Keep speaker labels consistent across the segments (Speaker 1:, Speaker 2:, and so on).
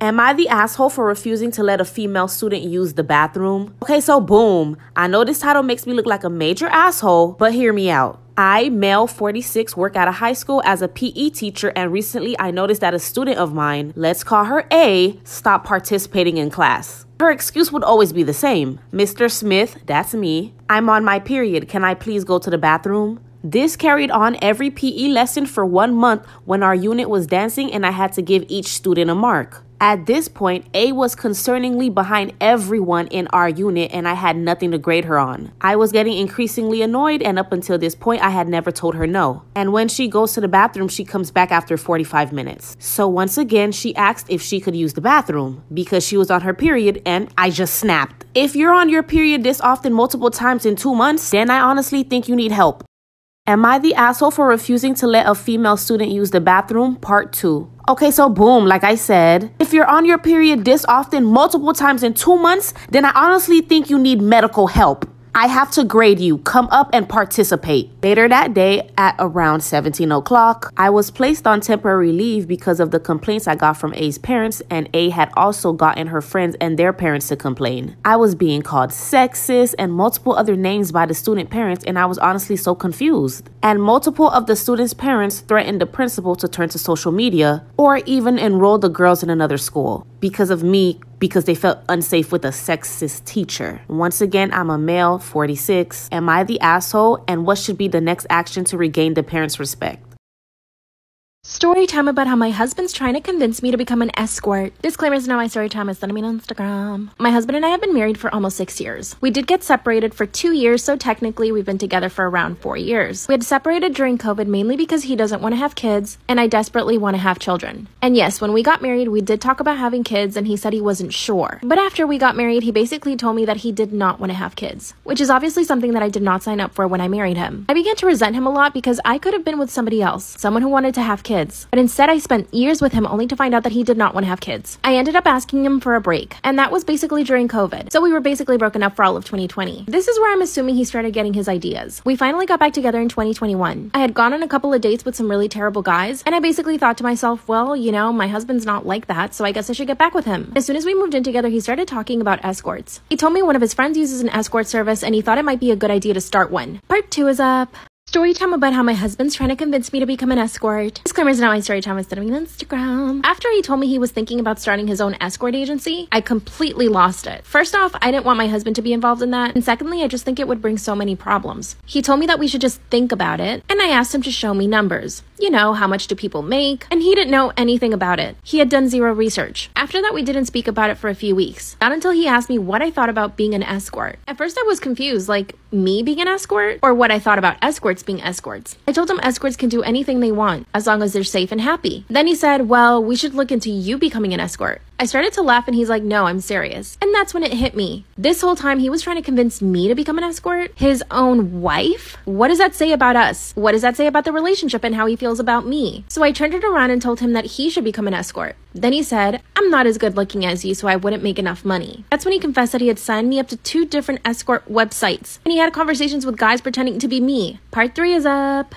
Speaker 1: Am I the asshole for refusing to let a female student use the bathroom? Okay, so boom. I know this title makes me look like a major asshole, but hear me out. I, male 46, work at a high school as a PE teacher, and recently I noticed that a student of mine, let's call her A, stopped participating in class. Her excuse would always be the same. Mr. Smith, that's me. I'm on my period. Can I please go to the bathroom? This carried on every PE lesson for 1 month when our unit was dancing and I had to give each student a mark. At this point, A was concerningly behind everyone in our unit and I had nothing to grade her on. I was getting increasingly annoyed, and up until this point, I had never told her no. And when she goes to the bathroom, she comes back after 45 minutes. So once again, she asked if she could use the bathroom because she was on her period, and I just snapped. If you're on your period this often multiple times in 2 months, then I honestly think you need help. Am I the asshole for refusing to let a female student use the bathroom? Part 2. Okay, so boom, like I said, if you're on your period this often multiple times in 2 months, then I honestly think you need medical help. I have to grade you. Come up and participate. Later that day at around 17 o'clock, I was placed on temporary leave because of the complaints I got from A's parents, and A had also gotten her friends and their parents to complain. I was being called sexist and multiple other names by the student parents, and I was honestly so confused. And multiple of the students' parents threatened the principal to turn to social media or even enroll the girls in another school because of me, because they felt unsafe with a sexist teacher. Once again, I'm a male, 46. Am I the asshole? And what should be the next action to regain the parents' respect?
Speaker 2: Story time about how my husband's trying to convince me to become an escort. Disclaimers, now my story time is sending me on Instagram. My husband and I have been married for almost 6 years. We did get separated for 2 years, so technically we've been together for around 4 years. We had separated during COVID mainly because he doesn't want to have kids, and I desperately want to have children. And yes, when we got married, we did talk about having kids, and he said he wasn't sure. But after we got married, he basically told me that he did not want to have kids, which is obviously something that I did not sign up for when I married him. I began to resent him a lot because I could have been with somebody else, someone who wanted to have kids. But instead, I spent years with him only to find out that he did not want to have kids. I ended up asking him for a break, and that was basically during COVID. So we were basically broken up for all of 2020. This is where I'm assuming he started getting his ideas. We finally got back together in 2021. I had gone on a couple of dates with some really terrible guys, and I basically thought to myself, well, you know, my husband's not like that, so I guess I should get back with him. As soon as we moved in together, he started talking about escorts. He told me one of his friends uses an escort service, and he thought it might be a good idea to start one. Part 2 is up. Story time about how my husband's trying to convince me to become an escort. Disclaimers, now my story time is sending me on Instagram. After he told me he was thinking about starting his own escort agency, I completely lost it. First off, I didn't want my husband to be involved in that. And secondly, I just think it would bring so many problems. He told me that we should just think about it, and I asked him to show me numbers. You know, how much do people make? And he didn't know anything about it. He had done zero research. After that, we didn't speak about it for a few weeks. Not until he asked me what I thought about being an escort. At first, I was confused, like me being an escort or what I thought about escorts being escorts. I told him escorts can do anything they want as long as they're safe and happy. Then he said, well, we should look into you becoming an escort. I started to laugh and he's like, no, I'm serious. And that's when it hit me. This whole time he was trying to convince me to become an escort? His own wife? What does that say about us? What does that say about the relationship and how he feels about me? So I turned it around and told him that he should become an escort. Then he said, I'm not as good looking as you, so I wouldn't make enough money. That's when he confessed that he had signed me up to 2 different escort websites. And he had conversations with guys pretending to be me. Part 3 is up.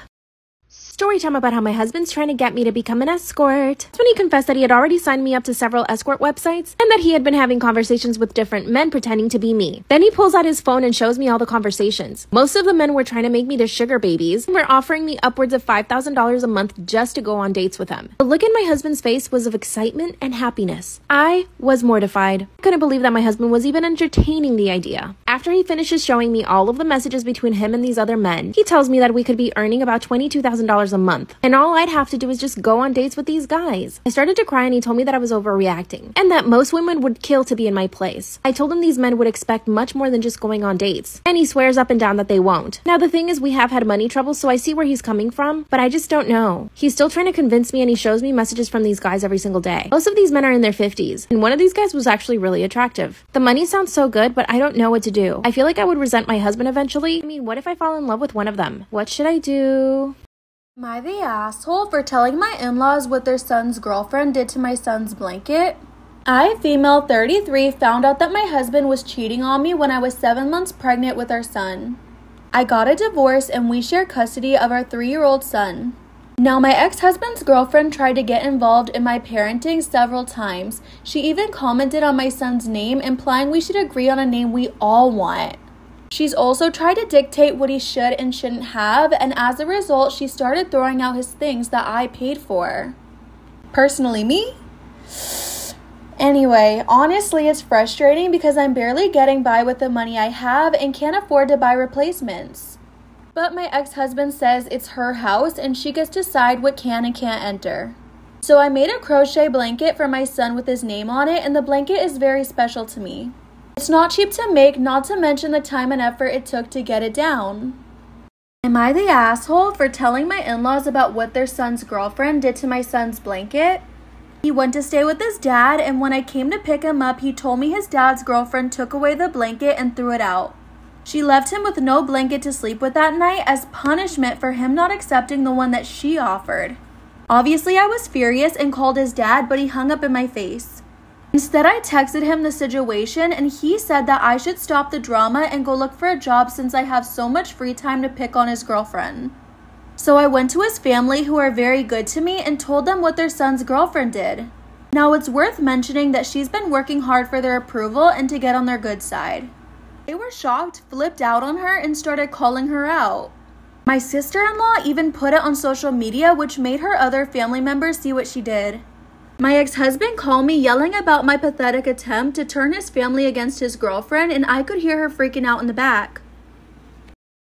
Speaker 2: Story time about how my husband's trying to get me to become an escort. That's when he confessed that he had already signed me up to several escort websites and that he had been having conversations with different men pretending to be me. Then he pulls out his phone and shows me all the conversations. Most of the men were trying to make me their sugar babies and were offering me upwards of $5,000 a month just to go on dates with him. The look in my husband's face was of excitement and happiness. I was mortified. I couldn't believe that my husband was even entertaining the idea. After he finishes showing me all of the messages between him and these other men, he tells me that we could be earning about $22,000 a month, and all I'd have to do is just go on dates with these guys. I started to cry and he told me that I was overreacting and that most women would kill to be in my place. I told him these men would expect much more than just going on dates, and he swears up and down that they won't. Now the thing is, we have had money trouble, so I see where he's coming from, but I just don't know. He's still trying to convince me and he shows me messages from these guys every single day. Most of these men are in their 50s, and one of these guys was actually really attractive. The money sounds so good, but I don't know what to do. I feel like I would resent my husband eventually. I mean, what if I fall in love with one of them? What should I do?
Speaker 3: Am I the asshole for telling my in-laws what their son's girlfriend did to my son's blanket? I, female 33, found out that my husband was cheating on me when I was 7 months pregnant with our son. I got a divorce and we share custody of our 3-year-old son. Now, my ex-husband's girlfriend tried to get involved in my parenting several times. She even commented on my son's name, implying we should agree on a name we all want. She's also tried to dictate what he should and shouldn't have, and as a result, she started throwing out his things that I paid for. Personally, me? Anyway, honestly, it's frustrating because I'm barely getting by with the money I have and can't afford to buy replacements. But my ex-husband says it's her house and she gets to decide what can and can't enter. So I made a crochet blanket for my son with his name on it, and the blanket is very special to me. It's not cheap to make, not to mention the time and effort it took to get it down. Am I the asshole for telling my in-laws about what their son's girlfriend did to my son's blanket? He went to stay with his dad, and when I came to pick him up, he told me his dad's girlfriend took away the blanket and threw it out. She left him with no blanket to sleep with that night as punishment for him not accepting the one that she offered. Obviously, I was furious and called his dad, but he hung up in my face. Instead, I texted him the situation, and he said that I should stop the drama and go look for a job since I have so much free time to pick on his girlfriend. So I went to his family, who are very good to me, and told them what their son's girlfriend did. Now, it's worth mentioning that she's been working hard for their approval and to get on their good side. They were shocked, flipped out on her, and started calling her out. My sister-in-law even put it on social media, which made her other family members see what she did. My ex-husband called me yelling about my pathetic attempt to turn his family against his girlfriend, and I could hear her freaking out in the back.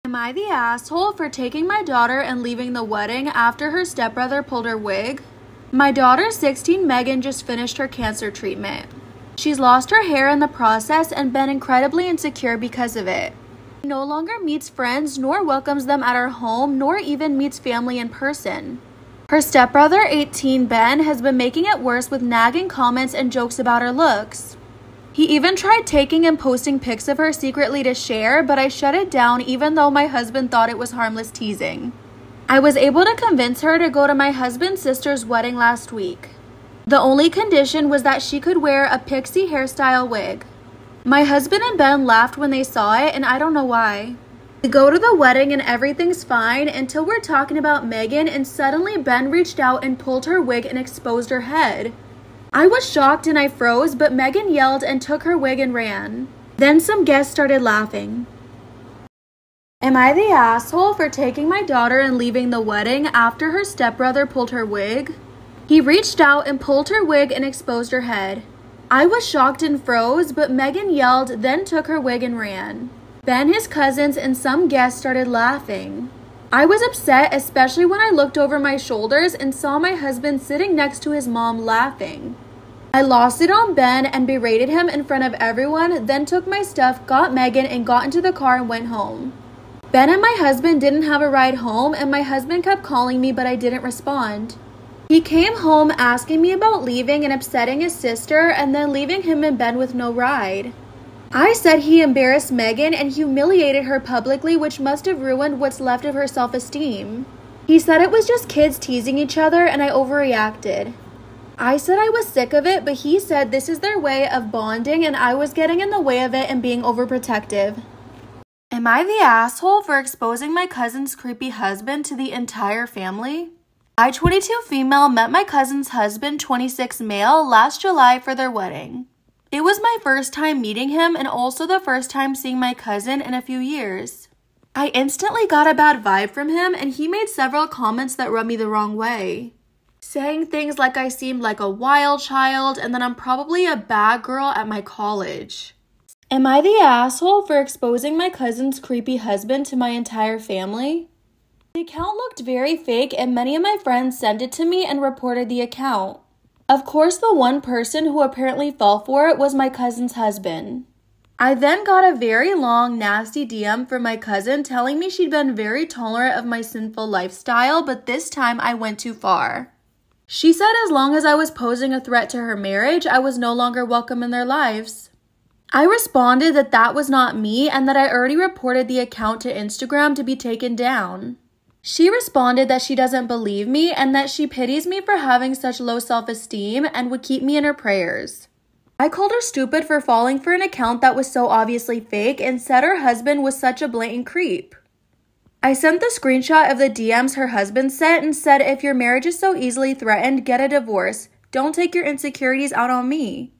Speaker 3: Am I the asshole for taking my daughter and leaving the wedding after her stepbrother pulled her wig? My daughter, 16, Megan, just finished her cancer treatment. She's lost her hair in the process and been incredibly insecure because of it. She no longer meets friends, nor welcomes them at her home, nor even meets family in person. Her stepbrother, 18, Ben, has been making it worse with nagging comments and jokes about her looks. He even tried taking and posting pics of her secretly to share, but I shut it down even though my husband thought it was harmless teasing. I was able to convince her to go to my husband's sister's wedding last week. The only condition was that she could wear a pixie hairstyle wig. My husband and Ben laughed when they saw it, and I don't know why. We go to the wedding and everything's fine until we're talking about Megan, and suddenly Ben reached out and pulled her wig and exposed her head. I was shocked and I froze, but Megan yelled and took her wig and ran. Then some guests started laughing. Am I the asshole for taking my daughter and leaving the wedding after her stepbrother pulled her wig? He reached out and pulled her wig and exposed her head. I was shocked and froze, but Megan yelled, then took her wig and ran. Ben, his cousins, and some guests started laughing. I was upset, especially when I looked over my shoulders and saw my husband sitting next to his mom laughing. I lost it on Ben and berated him in front of everyone, then took my stuff, got Megan, and got into the car and went home. Ben and my husband didn't have a ride home, and my husband kept calling me, but I didn't respond. He came home asking me about leaving and upsetting his sister, and then leaving him and Ben with no ride. I said he embarrassed Megan and humiliated her publicly, which must have ruined what's left of her self-esteem. He said it was just kids teasing each other and I overreacted. I said I was sick of it, but he said this is their way of bonding and I was getting in the way of it and being overprotective. Am I the asshole for exposing my cousin's creepy husband to the entire family? I, 22 female, met my cousin's husband, 26 male, last July for their wedding. It was my first time meeting him and also the first time seeing my cousin in a few years. I instantly got a bad vibe from him and he made several comments that rubbed me the wrong way. Saying things like I seemed like a wild child and that I'm probably a bad girl at my college. Am I the asshole for exposing my cousin's creepy husband to my entire family? The account looked very fake and many of my friends sent it to me and reported the account. Of course, the one person who apparently fell for it was my cousin's husband. I then got a very long, nasty DM from my cousin telling me she'd been very tolerant of my sinful lifestyle, but this time I went too far. She said as long as I was posing a threat to her marriage, I was no longer welcome in their lives. I responded that that was not me and that I already reported the account to Instagram to be taken down. She responded that she doesn't believe me and that she pities me for having such low self-esteem and would keep me in her prayers. I called her stupid for falling for an account that was so obviously fake and said her husband was such a blatant creep. I sent the screenshot of the DMs her husband sent and said, if your marriage is so easily threatened, get a divorce. Don't take your insecurities out on me.